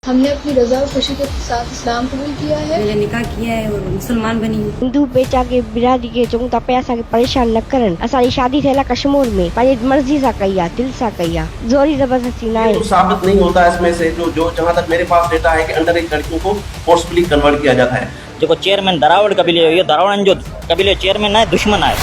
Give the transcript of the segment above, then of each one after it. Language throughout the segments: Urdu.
ہم نے اپنی رضا و خوشی کے ساتھ اسلام قبول کیا ہے. میں نے نکاح کیا ہے اور مسلمان بنی ہوں. ہندو بیچا کے برادری کے چوں تا پہ اسا کے پریشان نہ کرن. اساری شادی تھیلا کشمیر میں پنجی مرضی سا کیا دل سا کیا زوری زبردستی نہ ہے. ثابت نہیں ہوتا اس میں سے جو جہاں تک میرے پاس ڈیٹا ہے کہ انڈر ایج لڑکیوں کو فورسفلی کنورٹ کیا جاتا ہے. جو چیئرمین دراوڑ قبیلے یہ دراوڑن جو قبیلے چیئرمین ہے دشمن ہے.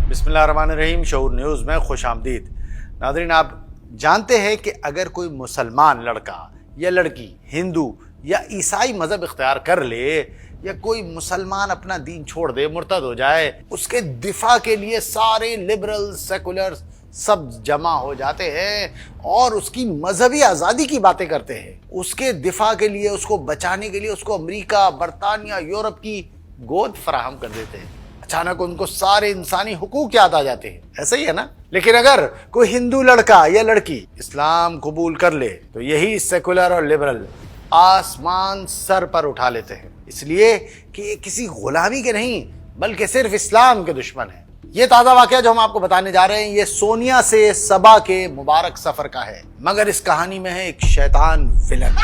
بسم اللہ الرحمن الرحیم. شعور نیوز میں خوش آمدید. ناظرین، آپ جانتے ہیں کہ اگر کوئی مسلمان لڑکا یا لڑکی ہندو یا عیسائی مذہب اختیار کر لے یا کوئی مسلمان اپنا دین چھوڑ دے، مرتد ہو جائے، اس کے دفاع کے لیے سارے لبرل سیکولر سب جمع ہو جاتے ہیں اور اس کی مذہبی آزادی کی باتیں کرتے ہیں. اس کے دفاع کے لیے، اس کو بچانے کے لیے اس کو امریکہ، برطانیہ، یورپ کی گود فراہم کر دیتے ہیں. اچانک ان کو سارے انسانی حقوق یاد آ جاتے ہیں. ایسا ہی ہے نا؟ لیکن اگر کوئی ہندو لڑکا یا لڑکی اسلام قبول کر لے تو یہی سیکولر اور لبرل آسمان سر پر اٹھا لیتے ہیں، اس لیے کہ یہ کسی غلامی کے نہیں بلکہ صرف اسلام کے دشمن ہیں. یہ تازہ واقعہ جو ہم آپ کو بتانے جا رہے ہیں یہ سونیا سے سبا کے مبارک سفر کا ہے، مگر اس کہانی میں ہے ایک شیطان ویلن.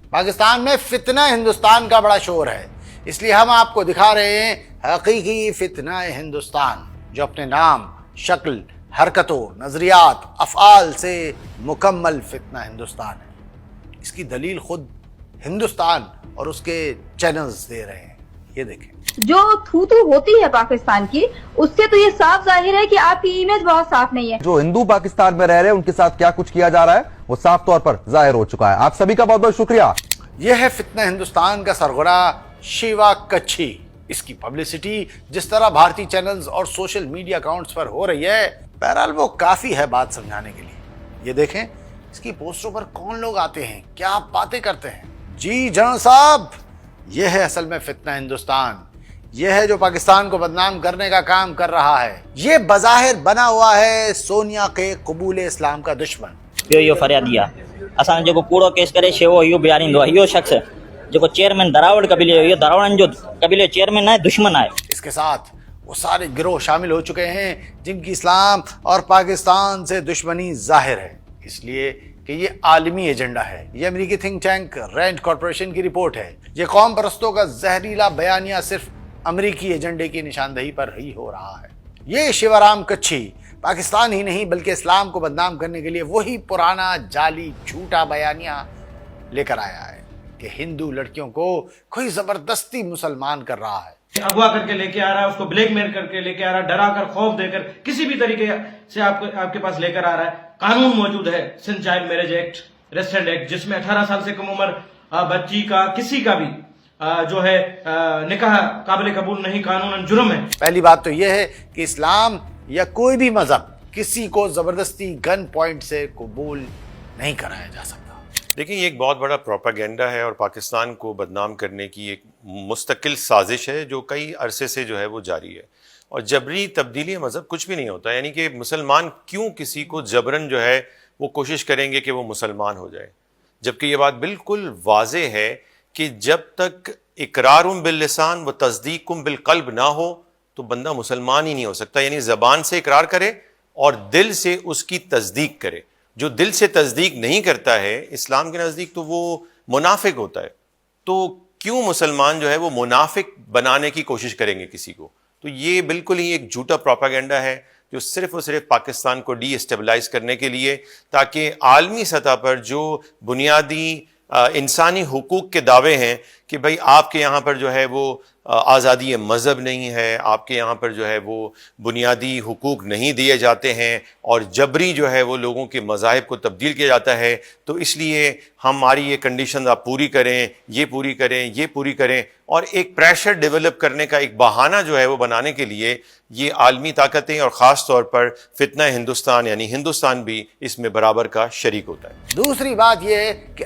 پاکستان میں فتنہ ہندوستان کا بڑا شور ہے، اس لیے ہم آپ کو دکھا رہے ہیں حقیقی فتنہ ہندوستان، جو اپنے نام، شکل، حرکتوں، نظریات، افعال سے مکمل فتنہ ہندوستان ہے. اس کی دلیل خود ہندوستان اور اس کے چینلز دے رہے ہیں. یہ دیکھیں. جو تھوتو ہوتی ہے پاکستان کی، اس سے تو یہ صاف ظاہر ہے کہ آپ کی امیج بہت صاف نہیں ہے. جو ہندو پاکستان میں رہ رہے ہیں ان کے ساتھ کیا کچھ کیا جا رہا ہے وہ صاف طور پر ظاہر ہو چکا ہے. آپ سبھی کا بہت بہت شکریہ. یہ ہے فتنہ ہندوستان کا سرغنہ شیوا کچھی. اس کی پبلسٹی جس طرح بھارتی چینلز اور سوشل میڈیا اکاؤنٹس پر ہو رہی ہے، بہرحال وہ کافی ہے بات سمجھانے کے لیے. یہ دیکھیں اس کی پوسٹروں پر کون لوگ آتے ہیں، کیا باتیں کرتے ہیں. جی جان صاحب، یہ ہے اصل میں فتنہ ہندوستان. یہ ہے جو پاکستان کو بدنام کرنے کا کام کر رہا ہے. یہ بظاہر بنا ہوا ہے سونیا کے قبول اسلام کا دشمن. یہ فریادیا اساں جو کوڑو کیس کرے شیو یہ بیانیندو یہ شخص جو چیئرمین دراوڑ قبیلے یہ دراوڑن جو قبیلے چیئرمین ہے دشمن ہے. اس کے ساتھ وہ سارے گروہ شامل ہو چکے ہیں جن کی اسلام اور پاکستان سے دشمنی ظاہر ہے، اس لیے کہ یہ عالمی ایجنڈا ہے. یہ امریکی تھنک ٹینک رینڈ کارپوریشن کی رپورٹ ہے. یہ قوم پرستوں کا زہریلا بیانیہ صرف امریکی ایجنڈے کی نشاندہی پر ہی ہو رہا ہے. یہ شیورام کچھی پاکستان ہی نہیں بلکہ اسلام کو بدنام کرنے کے لیے وہی پرانا جعلی جھوٹا بیانیہ لے کر آیا ہے کہ ہندو لڑکیوں کو کوئی زبردستی مسلمان کر رہا ہے، اغوا کر کے لے کے آ رہا ہے، اس کو بلیک میل کر کے لے کے آ رہا ہے، ڈرا کر، خوف دے کر، کسی بھی طریقے سے آپ کے پاس لے کر آ رہا ہے. قانون موجود ہے Sindh child marriage act, restraint act, جس میں 18 سال سے کم عمر بچی کا کسی کا بھی جو ہے نکاح قابل قبول نہیں، قانون جرم ہے. پہلی بات تو یہ ہے کہ اسلام یا کوئی بھی مذہب کسی کو زبردستی گن پوائنٹ سے قبول نہیں کرایا جا سکتا. دیکھیں، یہ ایک بہت بڑا پروپیگنڈا ہے اور پاکستان کو بدنام کرنے کی ایک مستقل سازش ہے جو کئی عرصے سے جو ہے وہ جاری ہے. اور جبری تبدیلی مذہب کچھ بھی نہیں ہوتا، یعنی کہ مسلمان کیوں کسی کو جبرن جو ہے وہ کوشش کریں گے کہ وہ مسلمان ہو جائے، جبکہ یہ بات بالکل واضح ہے کہ جب تک اقرار باللسان و تصدیق بالقلب نہ ہو تو بندہ مسلمان ہی نہیں ہو سکتا. یعنی زبان سے اقرار کرے اور دل سے اس کی تصدیق کرے. جو دل سے تصدیق نہیں کرتا ہے اسلام کے نزدیک تو وہ منافق ہوتا ہے. تو کیوں مسلمان جو ہے وہ منافق بنانے کی کوشش کریں گے کسی کو؟ تو یہ بالکل ہی ایک جھوٹا پروپیگنڈا ہے جو صرف اور صرف پاکستان کو ڈی اسٹیبلائز کرنے کے لیے، تاکہ عالمی سطح پر جو بنیادی انسانی حقوق کے دعوے ہیں کہ بھئی آپ کے یہاں پر جو ہے وہ آزادی مذہب نہیں ہے، آپ کے یہاں پر جو ہے وہ بنیادی حقوق نہیں دیے جاتے ہیں اور جبری جو ہے وہ لوگوں کے مذاہب کو تبدیل کیا جاتا ہے، تو اس لیے ہماری یہ کنڈیشنز آپ پوری کریں، یہ پوری کریں، یہ پوری کریں، اور ایک پریشر ڈیولپ کرنے کا ایک بہانہ جو ہے وہ بنانے کے لیے یہ عالمی طاقتیں اور خاص طور پر فتنہ ہندوستان یعنی ہندوستان بھی اس میں برابر کا شریک ہوتا ہے. دوسری بات یہ ہے کہ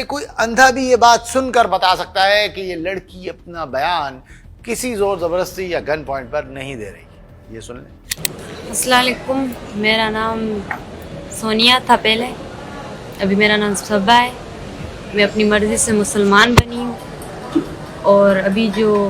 کوئی اندھا بھی یہ بات سن کر بتا سکتا ہے کہ یہ لڑکی اپنا بیان کسی زور زبردستی یا گن پوائنٹ پر نہیں دے رہی. یہ سن لیں. السلام علیکم، میرا نام سونیا تھا پہلے، ابھی میرا نام سبا ہے. میں اپنی مرضی سے مسلمان بنی ہوں اور ابھی جو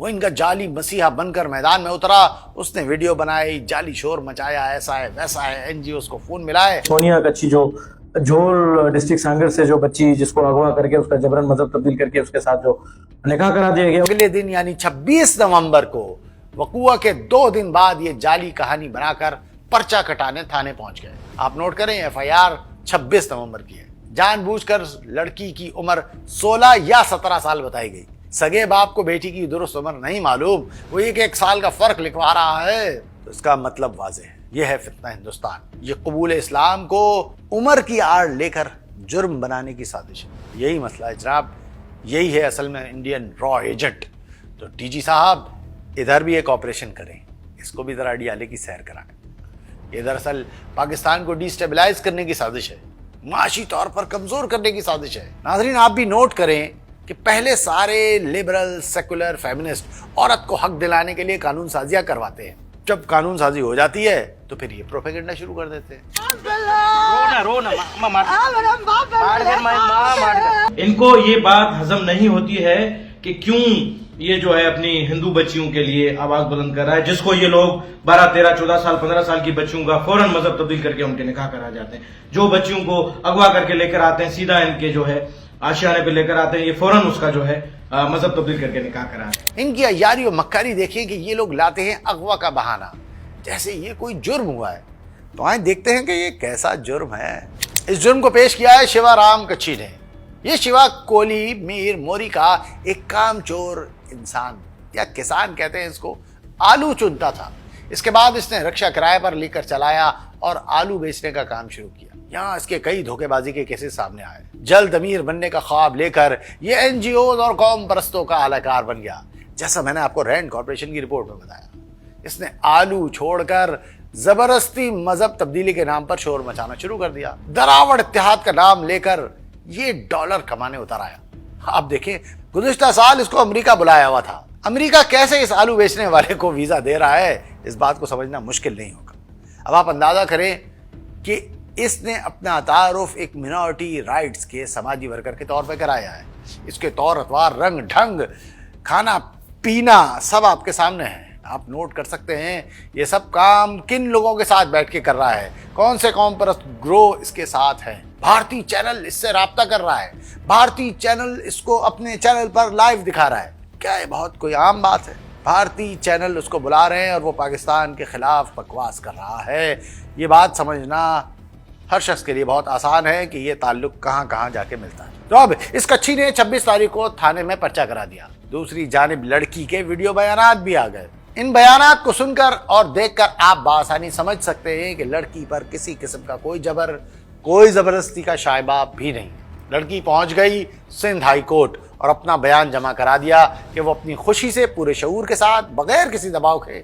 وہ ان کا جعلی مسیحا بن کر میدان میں اترا، اس نے ویڈیو بنائی، جعلی شور مچایا، ایسا ہے ویسا ہے، این جی اوز کو فون ملائے۔ سونیا کچھی جو جھول ڈسٹرکٹ سانگر سے جو بچی جس کو اغوا کر کے اس کا جبرن مذہب تبدیل کر کے اس کے ساتھ جو نکاح کرا دیا گیا، اگلے دن یعنی 26 نومبر کو وقوع کے 2 دن بعد یہ جعلی کہانی بنا کر پرچہ کٹانے تھانے پہنچ گئے۔ آپ نوٹ کریں FIR 26 نومبر کی ہے۔ جان بوجھ کر لڑکی کی عمر 16 یا 17 سال بتائی گئی۔ سگے باپ کو بیٹی کی درست عمر نہیں معلوم، وہ ایک 1 سال کا فرق لکھوا رہا ہے، تو اس کا مطلب واضح ہے، یہ ہے فتنہ ہندوستان۔ یہ قبول اسلام کو عمر کی آڑ لے کر جرم بنانے کی سازش ہے۔ یہی مسئلہ ہے جناب، یہی ہے اصل میں انڈین را ایجنٹ۔ تو DG صاحب ادھر بھی ایک آپریشن کریں، اس کو بھی ذرا اڈیالے کی سیر کرائیں۔ یہ دراصل پاکستان کو ڈیسٹیبلائز کرنے کی سازش ہے، معاشی طور پر کمزور کرنے کی سازش ہے۔ ناظرین آپ بھی نوٹ کریں کہ پہلے سارے لبرل سیکولر فیمنسٹ عورت کو حق دلانے کے لیے قانون سازیاں کرواتے ہیں، جب قانون سازی ہو جاتی ہے تو پھر یہ پروپیگنڈا شروع کر دیتے ہیں۔ ان کو یہ بات ہضم نہیں ہوتی ہے کہ کیوں یہ جو ہے اپنی ہندو بچیوں کے لیے آواز بلند کر رہا ہے، جس کو یہ لوگ 12 13 14 سال 15 سال کی بچیوں کا فوراً مذہب تبدیل کر کے ان کے نکاح کرا جاتے ہیں۔ جو بچیوں کو اغوا کر کے لے کر آتے ہیں سیدھا ان کے جو ہے آشیانے پہ لے کر آتے ہیں، یہ فوراً اس کا جو ہے مذہب تبدیل کر کے نکاح کراتے ہیں۔ ان کی عیاری و مکاری دیکھیں کہ یہ لوگ لاتے ہیں اغوا کا بہانہ، جیسے یہ کوئی جرم ہوا ہے۔ تو آئیں دیکھتے ہیں کہ یہ کیسا جرم ہے۔ اس جرم کو پیش کیا ہے شیوا رام کچھی نے۔ یہ شیوا کولی میر موری کا ایک کام چور انسان یا کسان کہتے ہیں اس کو، آلو چنتا تھا۔ اس کے بعد اس نے رکشہ کرائے پر لے کر چلایا اور آلو بیچنے کا کام شروع کیا۔ یہاں اس کے کئی دھوکے بازی کے کیسز سامنے آئے۔ جلد امیر بننے کا خواب لے کر یہ NGOز اور قوم پرستوں کا اعلی کار بن گیا، جیسا میں نے آپ کو رینڈ کارپوریشن کی رپورٹ میں بتایا۔ اس نے آلو چھوڑ کر زبردستی مذہب تبدیلی کے نام پر شور مچانا شروع کر دیا۔ دراوڑ اتحاد کا نام لے کر یہ ڈالر کمانے اتر آیا۔ آپ دیکھیں گزشتہ سال اس کو امریکہ بلایا ہوا تھا۔ امریکہ کیسے اس آلو بیچنے والے کو ویزا دے رہا ہے، اس بات کو سمجھنا مشکل نہیں ہوگا۔ اب آپ اندازہ کریں کہ اس نے اپنا تعارف ایک منورٹی رائٹس کے سماجی ورکر کے طور پہ کرایا ہے۔ اس کے طور اتوار، رنگ ڈھنگ، کھانا پینا سب آپ کے سامنے ہے۔ آپ نوٹ کر سکتے ہیں یہ سب کام کن لوگوں کے ساتھ بیٹھ کے کر رہا ہے، کون سے قوم پرست گروہ اس کے ساتھ ہیں۔ بھارتی چینل اس سے رابطہ کر رہا ہے، بھارتی چینل اس کو اپنے چینل پر لائیو دکھا رہا ہے۔ کیا یہ بہت کوئی عام بات ہے؟ بھارتی چینل اس کو بلا رہے ہیں اور وہ پاکستان کے خلاف بکواس کر رہا ہے۔ یہ بات سمجھنا ہر شخص کے لیے بہت آسان ہے کہ یہ تعلق کہاں کہاں جا کے ملتا ہے۔ تو اب اس کچھی نے 26 تاریخ کو تھانے میں پرچہ کرا دیا۔ دوسری جانب لڑکی کے ویڈیو بیانات بھی آ گئے۔ ان بیانات کو سن کر اور دیکھ کر آپ بآسانی سمجھ سکتے ہیں کہ لڑکی پر کسی قسم کا کوئی جبر، کوئی زبردستی کا شائبہ بھی نہیں۔ لڑکی پہنچ گئی سندھ ہائی کورٹ اور اپنا بیان جمع کرا دیا کہ وہ اپنی خوشی سے پورے شعور کے ساتھ بغیر کسی دباؤ کے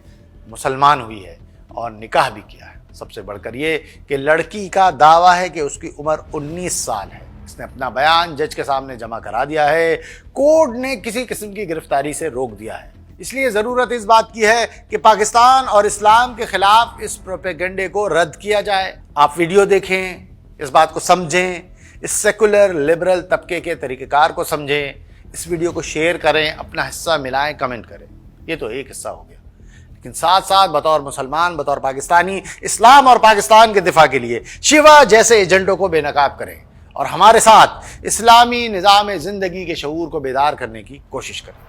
مسلمان ہوئی ہے اور نکاح بھی کیا ہے۔ سب سے بڑھ کر یہ کہ لڑکی کا دعویٰ ہے کہ اس کی عمر 19 سال ہے۔ اس نے اپنا بیان جج کے سامنے جمع کرا دیا ہے۔ کورٹ نے کسی قسم کی گرفتاری سے روک دیا ہے۔ اس لیے ضرورت اس بات کی ہے کہ پاکستان اور اسلام کے خلاف اس پروپیگنڈے کو رد کیا جائے۔ آپ ویڈیو دیکھیں، اس بات کو سمجھیں، اس سیکولر لبرل طبقے کے طریقہ کار کو سمجھیں، اس ویڈیو کو شیئر کریں، اپنا حصہ ملائیں، کمنٹ کریں۔ یہ تو ایک حصہ ہو گیا، لیکن ساتھ ساتھ بطور مسلمان، بطور پاکستانی، اسلام اور پاکستان کے دفاع کے لیے شیوا جیسے ایجنٹوں کو بے نقاب کریں اور ہمارے ساتھ اسلامی نظام زندگی کے شعور کو بیدار کرنے کی کوشش کریں۔